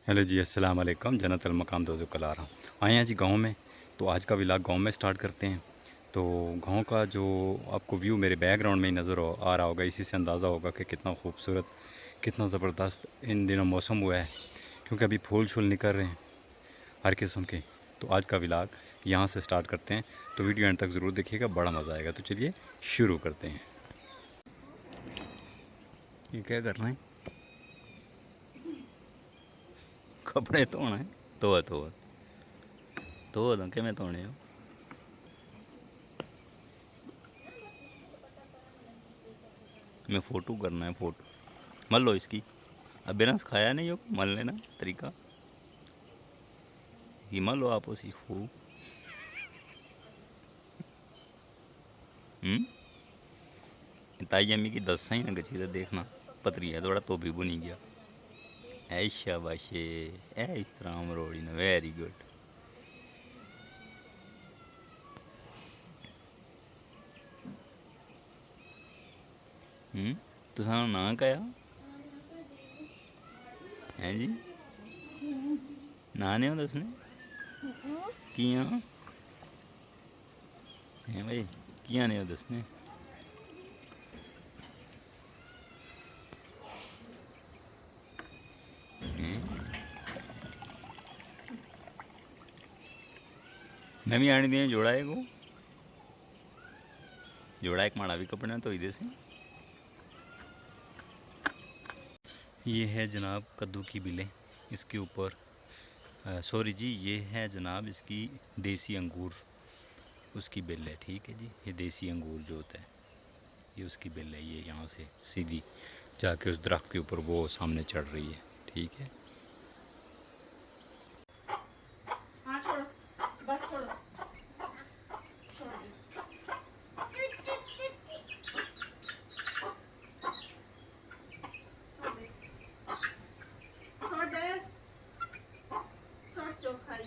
Hello जी, अस्सलाम वालेकुम। जन्नत अल मकाम दोस्तों कल आ रहा हूँ। आए हैं जी गांव में। तो आज का व्लॉग गांव में स्टार्ट करते हैं। तो गांव का जो आपको व्यू मेरे बैकग्राउंड में ही नज़र आ रहा होगा, इसी से अंदाज़ा होगा कि कितना खूबसूरत, कितना ज़बरदस्त इन दिनों मौसम हुआ है, क्योंकि अभी फूल शूल निकल रहे हैं हर किस्म के। तो आज का व्लॉग यहाँ से स्टार्ट करते हैं। तो वीडियो एंड तक ज़रूर देखिएगा, बड़ा मज़ा आएगा। तो चलिए शुरू करते हैं। ये क्या कर रहे हैं? कपड़े धोना है? धो के मैं धोने हो। मैं फ़ोटो करना है, फ़ोटो मल लो इसकी। अब बिना सिखाया नहीं हो मल लेना तरीका ही मल लो आप उसी हो। ताई अम्मी की दस ही ना गची तो देखना पतरी है थोड़ा तो भी बुनी गया। ऐ शाबाशे, ऐ इस तरह मरोड़ी ना, वेरी गुड। तुसा ना कया है जी? ना नहीं हो दसने किया है भाई, किया नहीं हो दसने। नवी आनी दिया जोड़ा है को जोड़ा एक माड़ा भी कपड़े तो इधर से। ये है जनाब कद्दू की बिलें, इसके ऊपर सॉरी जी, ये है जनाब इसकी देसी अंगूर, उसकी बिल है। ठीक है जी, ये देसी अंगूर जो होता है ये उसकी बिल है। ये यहाँ से सीधी जाके उस दरख्त के ऊपर वो सामने चढ़ रही है। ठीक है। हाँ छोड़ो, बस छोड़ो, छोड़ो। छोड़ दे, छोड़ चोखाई।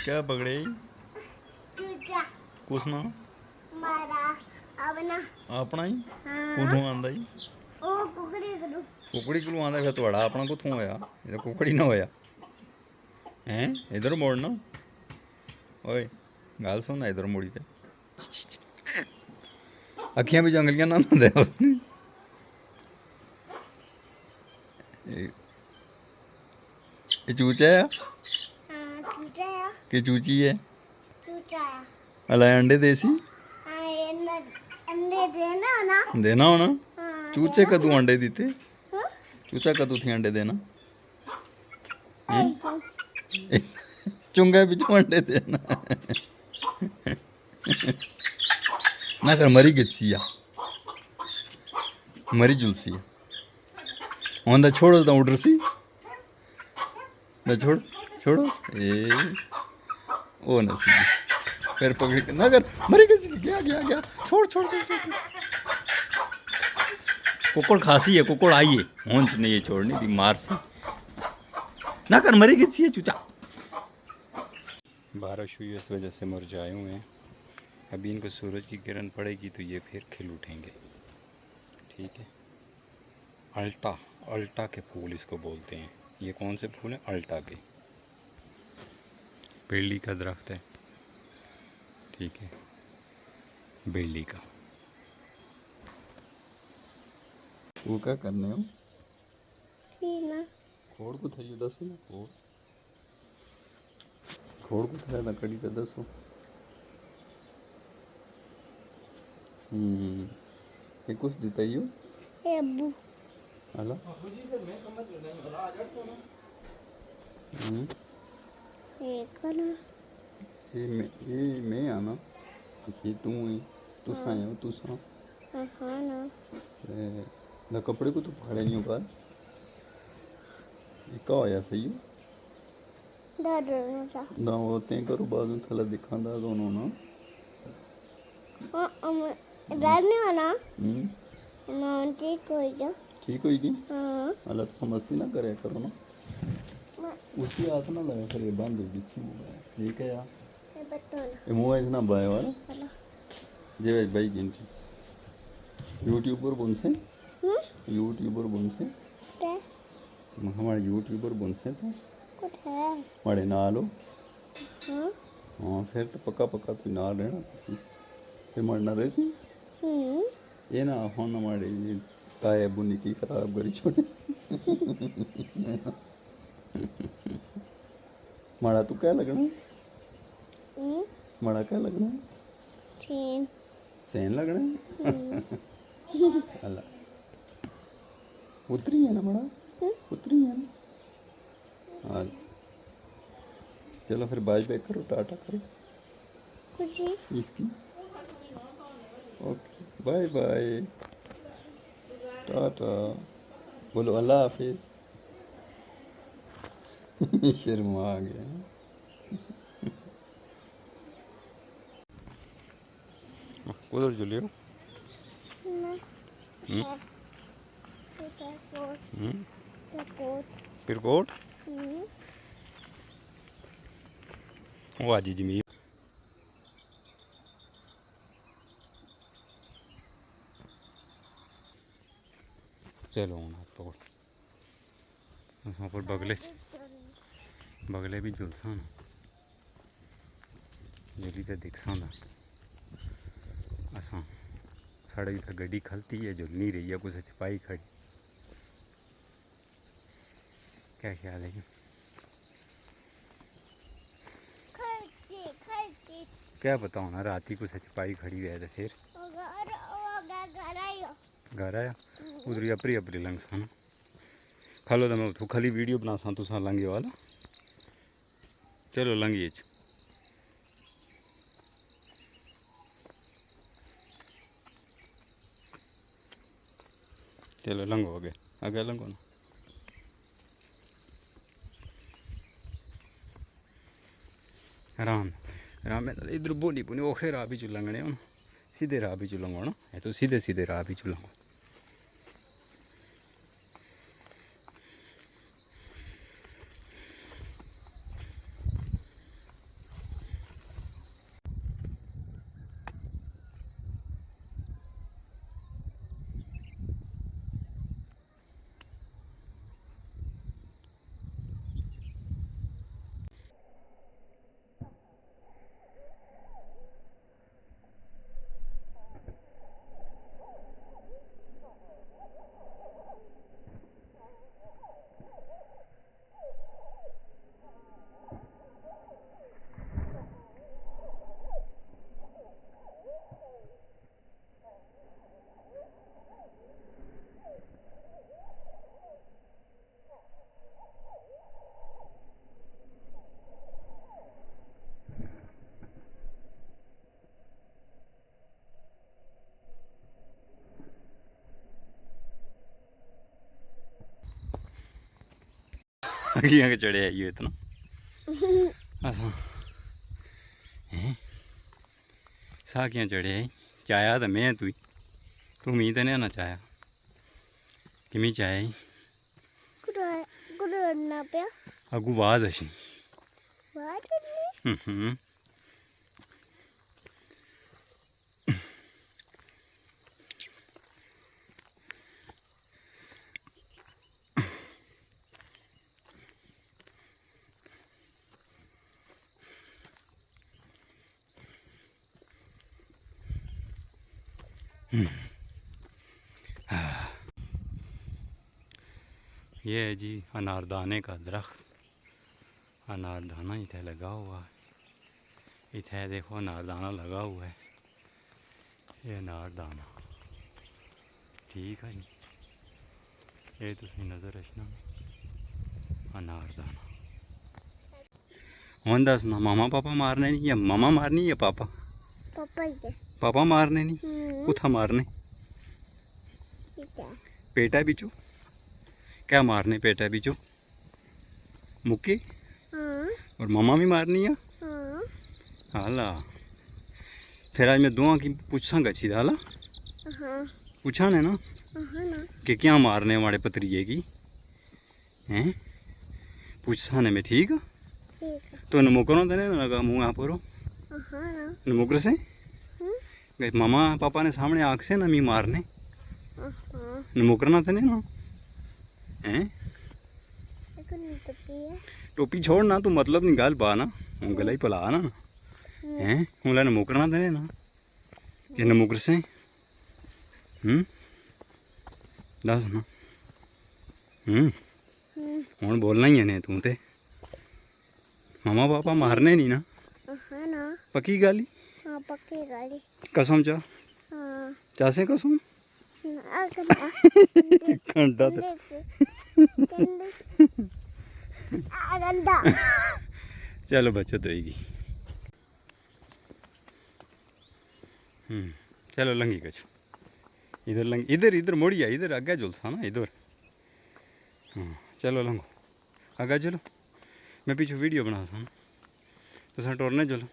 क्या पकड़े कुछ ना अपना ही कुथों आंदा ही कुकड़ी कोलों आंदा, फिर थोड़ा अपना कुथों होया? ये तो कुकड़ी ना होया हैं। इधर मोड़ना। ओए गल सुन, इधर मुड़ी ते अखियां भी जंगलियां ना दे उसने। ये चूचा है कि चूची है? अला अंडे देसी देना होना। चूचे कदू अंडे दीते? चूचा कदू थी अंडे देना? चुंगा बिचू अंडे देना ना कर, मरी गिची आ, मरी जुलसी ओंदा छोड़ो तो उड़ सी ना, छोड़ छोड़ो ए ओ नसी फिर पकड़ के ना कर, मरी गिची गया गया गया, छोड़ छोड़ छोड़ छोड़। कुकुड़ खासी है, कुकुड़ आई है होंच नहीं ये छोड़नी थी मार सी ना कर, मरी गिची है चूचा। बारिश हुई इस वजह से मुरझाए हुए हैं। अभी इनको सूरज की किरण पड़ेगी तो ये फिर खिल उठेंगे। ठीक है। अल्टा, अल्टा के फूल इसको बोलते हैं। ये कौन से फूल हैं? अल्टा के। बेली का दरख्त है। ठीक है, बेली का। वो क्या करने हो? खोड़ को था दसो ना, खोड़ खोड़ को था लकड़ी का दसो। ये कुछ देता ही हो अला। ये मैं आना, ये तू ही तू सा है, तू सा ना कपड़े को तो फाड़े नहीं हो पार। ये क्या होया सही हो? दादू सा ना होते करो बाजू थला दिखांदा दोनों ना दादू ना हम्म मां ठीक कोई जा ठीक होगी हां अलग समझती ना करे करो ना उसकी हाथ ना लगा फिर ये बंद होगी ठीक है यार ये बता ना ये मोबाइल ना बाय वाला हेलो जे भाई गिनती यूट्यूबर बनसे यूट्यूबर बनसे क्या हमारे यूट्यूबर बनसे तो कुछ है हमारे नाल हो हां हाँ फिर तो पक्का पक्का तू नाल रहना किसी फिर मरना रही ये ना हो ना हमारे ये ताए बुनी की खराब करी छोड़े माड़ा तू क्या लगना माड़ा क्या लगना तीन सैन लगना अल्लाह उतरी है ना माड़ा उतरी है ना हाँ चलो फिर बाय बाय करो टाटा करो खुशी इसकी ओके बाय बाय टाटा बोलो अल्लाह हाफिज शर्मा आ गया उधर चलियो ना हम्म? सपोर्ट हम्म? सपोर्ट फिर कोट हम्म वो आज जमीर चलो हूँ आप पर बगले भी जुलसा ना जुली तो दिखसा दा असा साढ़े इतना गड्डी खलती है जुल नहीं रही है कुछ छपाई खड़ी क्या ख्याल है खलती खलती क्या बताऊँ ना रात ही कुछ छपाई खड़ी रहे तो फिर घर आया उधर ही अपरी अपरी लंघ सा ना खलो तो मैं उठू खाली वीडियो बना सा तुसा लंघे वाला चलो लंघिए चलो लंघो आगे आगे लंघो ना आराम आराम में इधर बोली पुनी ओखे राह भी चुलंगने हो सीधे राह भी चुलंगो ना ये तो सीधे सीधे राह भी चुलंगो अगियां के चढ़े आइयो इतना असा सा कियां चढ़े आई चाया तो मैं तू मी तो नहीं ना चाया कि मी चाया ही ना पे अगू आवाज अशी बात ये है जी अनारदाने का दरख्त अनारदाना इधर लगा हुआ है इधर देखो अनारदाना लगा हुआ है ये अनारदाना ठीक है जी ये तो सही नज़र रखना अनारदाना हुन दस ना मामा पापा मारने नहीं या मामा मारनी या पापा पापा ये पापा मारने नहीं कुथा मारने क्या पेटा बिचू क्या मारने पेटा बिचू मुक्की हाँ और मामा भी मारनी है हाँ हाला। फिर आज मैं दुआ की पूछा गच्छी हाला हाँ पूछा ने ना हाँ ना कि क्या मारने हमारे पतरिये की हैं पूछा ने मैं ठीक है ठीक है तो नमुकरों देने ना लगा मुँह यहाँ पर हाँ ना नमुकर से गए मामा पापा ने सामने आँख से ना मी मारने हाँ नमुकरना थे ना हैं एक टोपी है टोपी छोड़ ना तू मतलब नहीं गाल पा ना गला ही पला ना हैं उला नमुकरना थे ना कि नमुकर से दस ना हूँ बोलना ही है ने तू ते मामा पापा मारने नहीं ना हाँ ना पक्की गल ही हाँ पक्की गाड़ी कसम चा हाँ चासे कसम घंटा तो गंदा चलो बच्चों तो होगी चलो लंगी कछ इधर लंगी इधर इधर मोड़िया इधर आगे जुलसा ना इधर हाँ चलो लंगो आगे चलो मैं पीछे वीडियो बना सा तो टोरने चलो